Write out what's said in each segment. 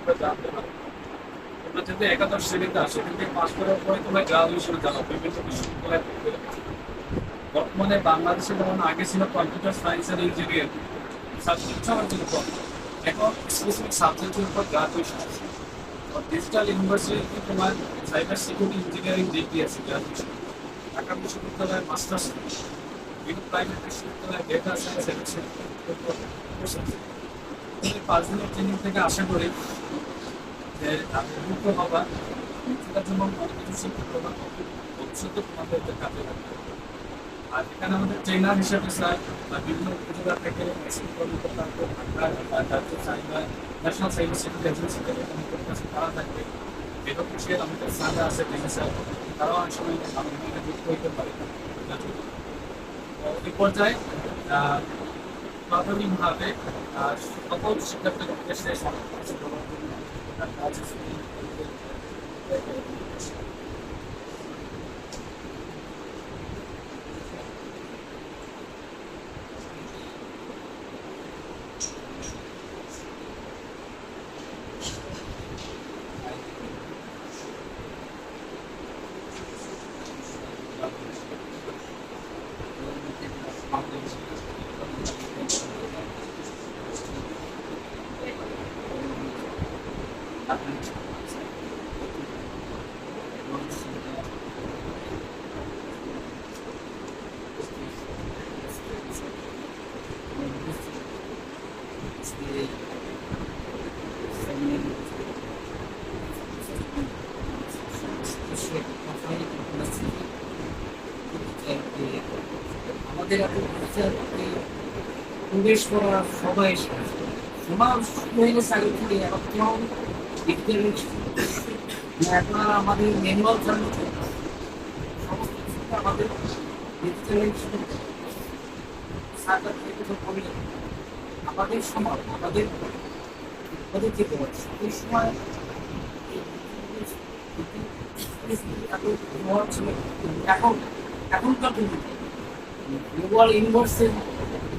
তোমরা জানতে পারো। তোমরা যদি একাদশ শ্রেণীতে আসো, এখান থেকে পাস করার পরে তোমরা গ্রাজুয়েশনে যাবো বিভিন্ন বিশ্ববিদ্যালয়ে পড়তে। বর্তমানে বাংলাদেশে যেমন আগে ছিল computer science and engineering subject সবার জন্য কম, এখন স্পেসিফিক সাবজেক্টের উপর গ্রাজুয়েশন আছে। ডিজিটাল ইউনিভার্সিটি তোমার সাইবার সিকিউরিটি ইঞ্জিনিয়ারিং ডিগ্রি আছে গ্রাজুয়েশন, ঢাকা বিশ্ববিদ্যালয়ের মাস্টার্স, বিভিন্ন প্রাইভেট বিশ্ববিদ্যালয়ে ডেটা সায়েন্স এডুকেশন কোর্স আছে। 5 দিনের ট্রেনিং থেকে আশা করি যে অভিজ্ঞ হবা, সেটার জন্য অনেক কিছু শিখতে পারবা, ভবিষ্যতে তোমাদের কাজে লাগবে। আর এখানে আমাদের ট্রেনার হিসেবে স্যার বিভিন্ন উপজেলা থেকে ন্যাশনাল সাইবার সিকিউরিটি এজেন্সি থেকে আমাদের কাছে তারা থাকবে। বেদপুষের আমাদের স্যাররা আছে ট্রেনার স্যার, তারাও অনেক সময় আমাদের যুক্ত হইতে পারে। এই পর্যায়ে প্রাথমিকভাবে সকল শিক্ষার্থীর উদ্দেশ্যে কাজ আমাদের প্রবেশ করা সবাই সমাজ হয়ে গেছে আগে থেকে। এখন এখন আর আমাদের ম্যানুয়াল চালু সমস্ত কিছু আমাদের আমাদের সময় আমাদের যেতে পারছে এই সময় এখন এখনকার গ্লোবাল ইউনিভার্সের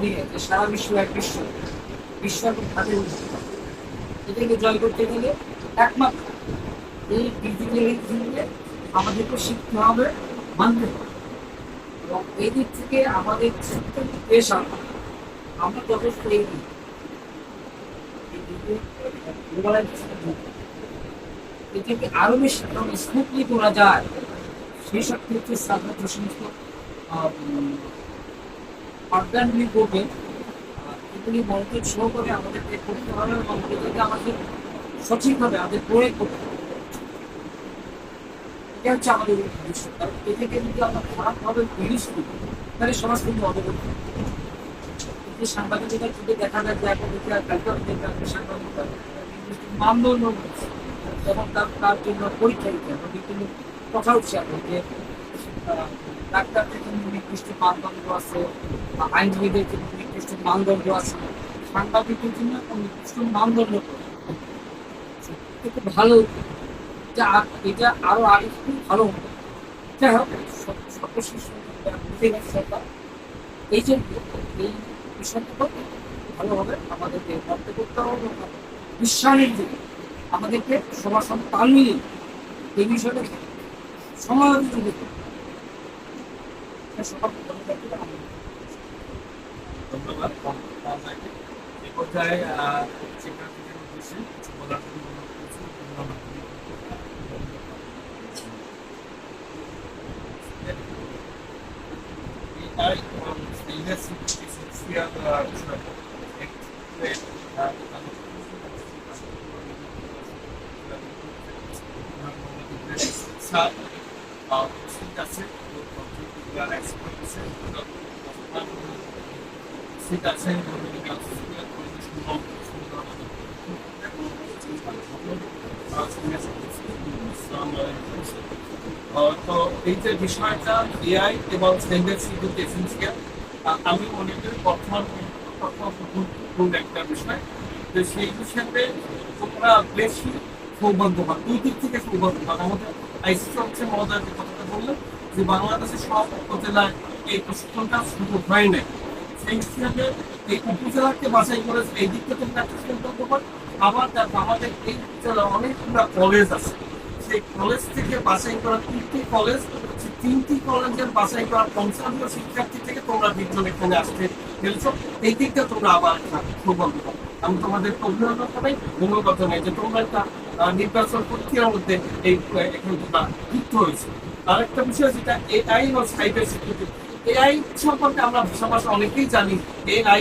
নিয়ে যে সারা বিশ্ব এক বিশ্ব এখন হাতে উঠছে, এটাকে জয় করতে গেলে একমাত্র এই ডিজিটাল আমাদেরকে শিখতে হবে, মানতে হবে। এবং এই দিক থেকে আমাদের পেশা আমরা যথেষ্ট এগিয়ে এটাকে আরো বেশি স্মুথলি করা যায় সেই সব ক্ষেত্রে সাধারণ যে সমস্ত পাঠদানগুলি করবে এগুলি মনোযোগ সহকারে আমাদেরকে করতে হবে এবং এটাকে আমাদের সঠিকভাবে আমাদের প্রয়োগ করতে হবে। এটা হচ্ছে আমাদের উদ্দেশ্য। কারণ এটাকে যদি আমরা খারাপভাবে ইউজ করি তাহলে সমাজ কিন্তু অবগত। সাংবাদিকতা যদি দেখা যায় যে এখন সাংবাদিকতার মানদণ্ড রয়েছে, যেমন তার জন্য পরীক্ষা দিতে হবে, বিভিন্ন কথা হচ্ছে এখন যে ডাক্তারদের জন্য নির্দিষ্ট মানদণ্ড আছে, আইনজীবীদের জন্য নির্দিষ্ট মানদণ্ড আছে, সাংবাদিকদের জন্য একটা নির্দিষ্ট মানদণ্ড খুব ভালো। এটা আরো আরেকটু ভালো হবে। যাই হোক, সর্বশেষ বুঝে গেছে সরকার এই জন্য এই বিষয়টা ভালোভাবে আমাদেরকে করতে করতে হবে। বিশ্বাসের দিকে আমাদেরকে সবার সঙ্গে তাল মিলিয়ে এই বিষয়টা সমালোচিত দিতে ধন্যবাদ। এই পর্যায়ে শিক্ষার্থীদের উদ্দেশ্যে কিছু বলার জন্য তো এই যে বিষয়টা এআই এবং স্ট্যান্ডার্ড সিকিউরিটি এসেন্সিয়াল, আমি মনে করি বর্তমান গুরুত্বপূর্ণ একটা বিষয়। তো সেই হিসাবে তোমরা বেশি সৌভাগ্যবান, দুই দিক থেকে সৌভাগ্যবান। আমাদের আইসিসি হচ্ছে মহোদয় যে কথাটা বললেন যে বাংলাদেশের সব উপজেলায় এই প্রশিক্ষণটা শুরু হয় নাই, সেই হিসাবে এই উপজেলাকে বাছাই করে এই দিকটা তোমরা একটা সৌভাগ্যবান। আবার দেখো আমাদের এই অঞ্চলে অনেকগুলো কলেজ আছে, সেই কলেজ থেকে বাছাই করা 3টি কলেজ, সেই 3টি কলেজের বাছাই করা 50 শিক্ষার্থী থেকে তোমরা 20 জন এখানে আসতে পেরেছো। এই দিকটা তোমরা আবার সৌভাগ্য। আমি তোমাদের অভিনন্দন জানাই, ধন্যবাদ জানাই যে তোমরা একটা নির্বাচন প্রক্রিয়ার মধ্যে এই এখানে তোমরা যুক্ত হয়েছে। আরেকটা বিষয় যেটা এআই ও সাইবার সিকিউরিটি, এআই সম্পর্কে আমরা ভাষাভাষা অনেকেই জানি। এআই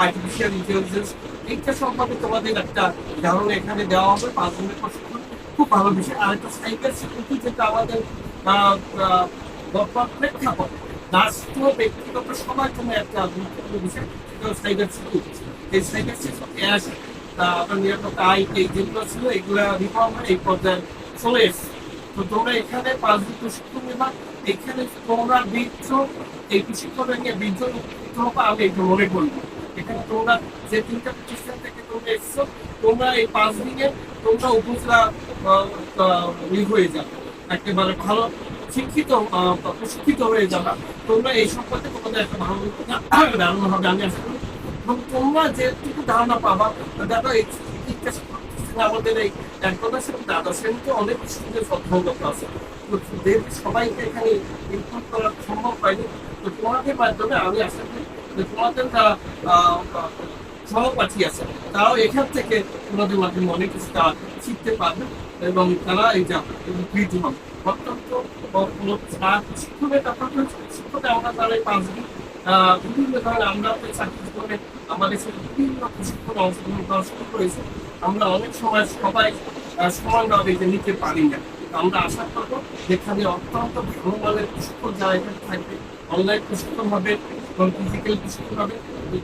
আর্টিফিশিয়াল ইন্টেলিজেন্স, এইটা সম্পর্কে তোমাদের একটা ধারণা এখানে দেওয়া হবে 5 দিনের প্রশিক্ষণ, খুব ভালো বিষয়। আর একটা সাইবার সিকিউরিটি যেটা আমাদের বর্তমান প্রেক্ষাপট রাষ্ট্র ব্যক্তিগত সবার জন্য একটা গুরুত্বপূর্ণ বিষয়, সেটা সাইবার সিকিউরিটি। এই সাইবার সিকিউরিটি আসে আপনার নিরাপত্তা এই যেগুলো ছিল এগুলা রিফর্ম এই পর্যায়ে চলে এসছে। তো তোমরা এখানে 5 দিন প্রশিক্ষণ নেবা, এখানে তোমরা 20 জন এই প্রশিক্ষণে নিয়ে 20 জন উপকৃত হবে, আমি একটু মনে করবো। এখানে তোমরা যে 3টা প্রতিষ্ঠান থেকে তোমরা এসছো, তোমরা এই 5 দিনে তোমরা উপজেলা হয়ে যাবে, একেবারে ভালো শিক্ষিত প্রশিক্ষিত হয়ে যাবে। তোমরা এই সম্পর্কে তোমাদের একটা ভালো ধারণা হবে আমি আশা করি। এবং তোমরা যেটুকু ধারণা পাবা, দেখো এই শিক্ষা আমাদের এই একাদশ এবং দ্বাদশ শ্রেণীতে অনেক স্টুডেন্ট অধ্যয়নরত আছে, তো যেহেতু সবাইকে এখানে ইনক্লুড করা সম্ভব হয়নি, তো তোমাদের মাধ্যমে আমি আশা করি যে তোমাদের সহপাঠী আছে, তারাও এখান থেকে তোমাদের মাধ্যমে অনেক কিছু তারা শিখতে পারবে এবং তারা এই যে উপকৃত হবে। অত্যন্ত শিক্ষকের ব্যাপারটা হচ্ছে শিক্ষকরা আমরা তারা এই 5 দিন বিভিন্ন ধরনের আমরা চাকরি জীবনে আমাদের সাথে বিভিন্ন প্রশিক্ষণ অংশগ্রহণ করা শুরু করেছে। আমরা অনেক সময় সবাই সমানভাবে এটা নিতে পারি না। আমরা আশা করবো যেখানে অত্যন্ত ভালো মানের প্রশিক্ষণ যারা এখানে থাকবে, অনলাইন প্রশিক্ষণ হবে এবং ফিজিক্যাল প্রশিক্ষণ হবে।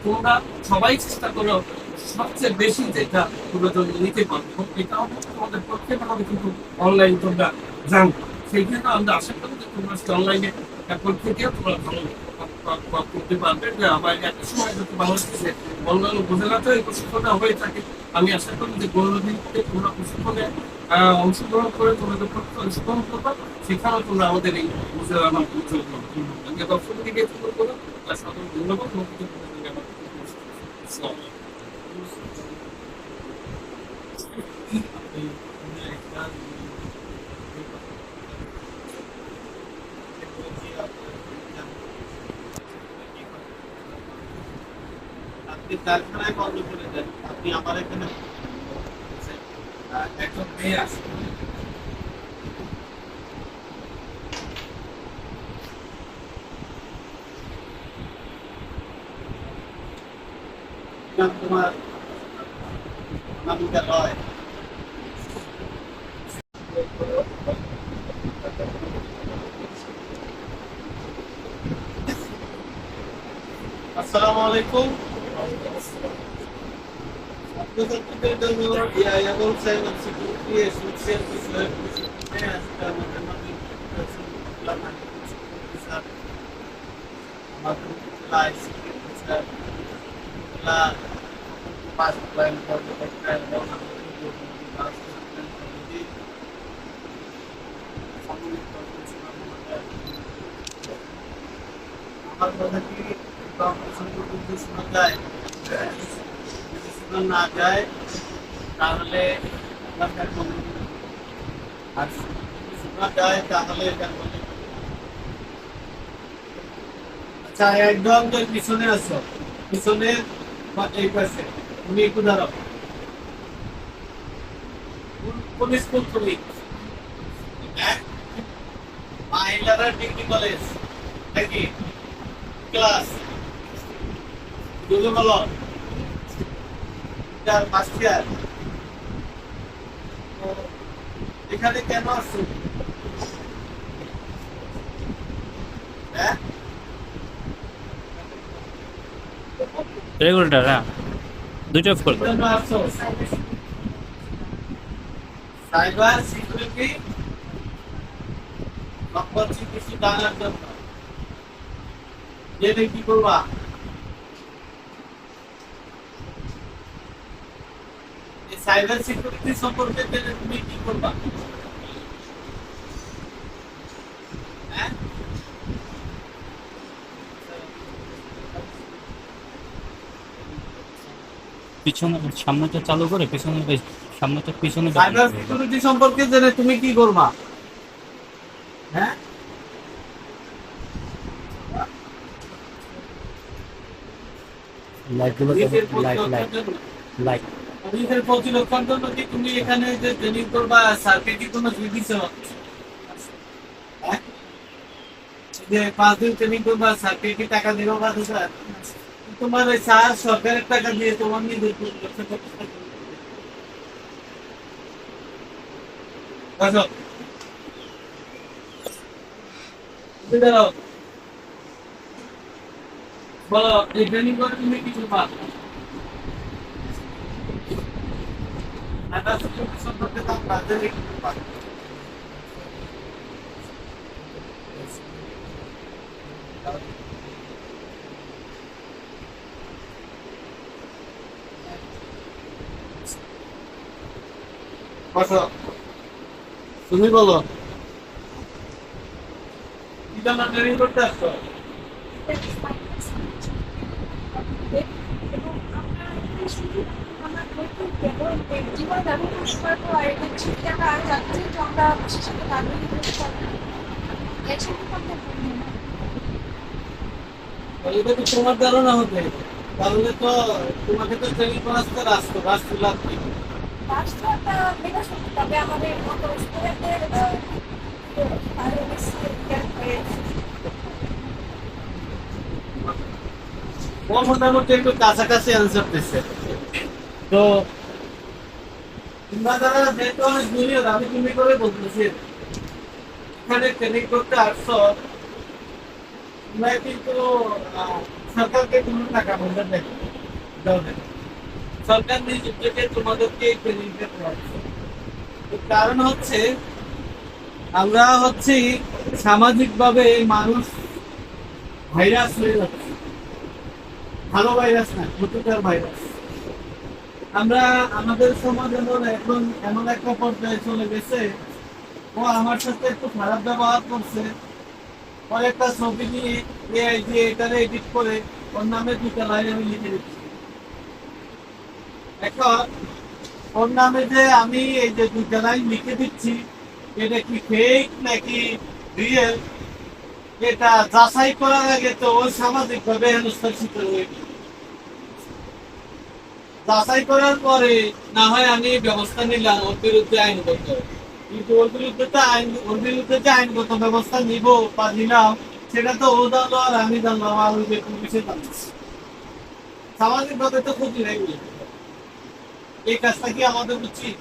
তোমরা সবাই চেষ্টা করো সবচেয়ে বেশি যেটা তোমরা যদি নিতে পারো, এবং এটাও তোমাদের প্রত্যেকটা হবে কিন্তু অনলাইন তোমরা জানবো। সেই জন্য আমরা আশা করি যে তোমরা অনলাইনে পরীক্ষা দিয়ে তোমরা ভালো করতে পারবে। যে আমার একটা সময় যদি বাংলাদেশে অন্যান্য উপজেলাতেও এই প্রশিক্ষণটা হয়ে থাকে, আমি আশা করি যে গৌরবীতে তোমরা প্রশিক্ষণে অংশগ্রহণ করে তোমাদের অংশগ্রহণ করবা, সেখানেও তোমরা আমাদের এই উপজেলার নাম উজ্জ্বল করবে। আমি দর্শক দিকে করবো তার সাথে ধন্যবাদ। আপনি কারখানায় বন্ধ করে দেন, আপনি আমার এখানে একজন মেয়ে আছে, তোমার নামিকা রয়। আসসালামু আলাইকুম। ছাত্রছাত্রীদের জন্য এআই এবং সাইবার সিকিউরিটি এসেন্সিয়াল বিষয়ের প্রশিক্ষণে আজকে আমাদের মাঝে আমাদের আইসিটি স্যার ফার্স্ট লাইন পর্যবেক্ষণ এবং আমার কথা কি যদি শোনা যায়, যদি শোনা না যায় তাহলে আর যদি শোনা যায় তাহলে আচ্ছা একদম তো পিছনে আছো, পিছনে এই পাশে তুমি একটু দাঁড়াও। কোন স্কুল তুমি? হ্যাঁ, মহিলারা ডিগ্রি কলেজ নাকি ক্লাস দুটো বলো ফার্স্ট ইয়ার। এখানে কেন আসছো? হ্যাঁ, রেগুলেটর হ্যাঁ দুইটা অফ করবে। কেন আসছো? সাইবার সিকিউরিটি সম্পর্কে কিছু জানার জন্য। জেনে কি করবা? এই সাইবার সিকিউরিটি সম্পর্কে জেনে তুমি কি করবা? হ্যাঁ, পিছনে সামনেটা চালু করে পিছনে সামনেটা পিছনে সাইবার সিকিউরিটি সম্পর্কে জেনে তুমি কি করবা? হ্যাঁ, লাইটগুলো নিজের লাইট প্রতিরক্ষার জন্য লাইট নিজের প্রতিরক্ষার জন্য কি তুমি এখানে যে ট্রেনিং করবা, স্যারকে কি কোনো ফি দিছো? হ্যাঁ? যে 5 দিন ট্রেনিং করবা, স্যারকে কি টাকা দিবা? 5,000? তোমার ওই স্যার সরকারের টাকা দিয়ে তোমার নিজের প্রতিরক্ষা করতে হবে। আসো। তুমি দাঁড়াও। বলো, এই ট্রেনিং করে তুমি কি করবা? সাইবার সিকিউরিটি সম্পর্কে তো আমরা জেনে কি করবা? বসো। তুমি বলো, কি জন্য ট্রেনিং করতে আসছো? এবং আমরা শুধু আমার কেবল জীবন ব্যবহার করবো আর এটা টাকা আর যাচ্ছে তো আমরা বিশেষত নাগরিক এর সাথে কথা বলি না। এটা তো তোমার ধারণা হবে, তাহলে তো তোমাকে তো ট্রেনিং করাচ্ছে রাষ্ট্র লাগবে। রাষ্ট্রটা মেনে সত্যি তবে আমাদের মতো স্টুডেন্টদের আরো বেশি ও মোটামুটি একটু কাছাকাছি অ্যান্সার দিচ্ছে। তো তোমরা যারা যেহেতু অনেক জুনিয়র, আমি তুমি করে বলতেছি, এখানে ট্রেনিং করতে আসছো, তোমরা কিন্তু সরকারকে কোনো টাকা বলতে দেখো দাও না। সরকার নিজ উদ্যোগে তোমাদেরকে এই ট্রেনিংটা করাচ্ছে। কারণ হচ্ছে আমরা হচ্ছে সামাজিকভাবে মানুষ ভাইরাস হয়ে যাচ্ছে। ভালো ভাইরাস না, ক্ষতিকর ভাইরাস। আমরা আমাদের সমাজ এখন এমন একটা পর্যায়ে চলে গেছে, ও আমার সাথে একটু খারাপ ব্যবহার করছে, ওর একটা ছবি নিয়ে এআই দিয়ে এটারে এডিট করে ওর নামে 2টা লাইন আমি লিখে দিচ্ছি। এখন ওর নামে যে আমি এই যে 2টা লাইন লিখে দিচ্ছি, এটা কি ফেক নাকি রিয়েল, এটা যাচাই করার আগে তো ও সামাজিক ভাবে হেনস্থার শিকার হয়ে গেছে। যাচাই করার পরে না হয় আমি ব্যবস্থা নিলাম ওর বিরুদ্ধে আইনগত, কিন্তু ওর বিরুদ্ধে যে আইনগত ব্যবস্থা নিব বা নিলাম, সেটা তো ও জানলো আর আমি জানলাম আর ওই ব্যক্তি বিষয়ে জানছি। সামাজিক ভাবে তো ক্ষতি হয়ে গেল। এই কাজটা কি আমাদের উচিত?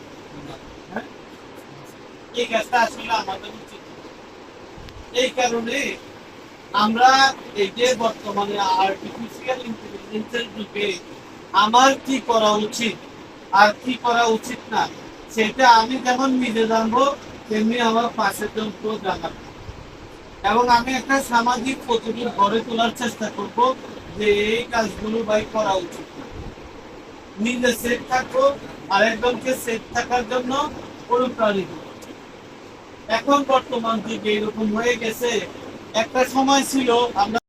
হ্যাঁ, এই কাজটা আসলে আমাদের উচিত। এই কারণে আমরা এই যে বর্তমানে আর্টিফিশিয়াল ইন্টেলিজেন্সের যুগে আমার কি করা উচিত আর কি করা উচিত না, সেটা আমি যেমন নিজে জানবো, তেমনি আমার পাশের জনকেও জানাবো। এবং আমি একটা সামাজিক প্রতিরোধ গড়ে তোলার চেষ্টা করব যে এই কাজগুলো ভাই করা উচিত না। নিজে সেফ থাকবো, আরেকজনকে সেফ থাকার জন্য অনুপ্রাণিত। এখন বর্তমান যুগে এরকম হয়ে গেছে, একটা সময় ছিল আমরা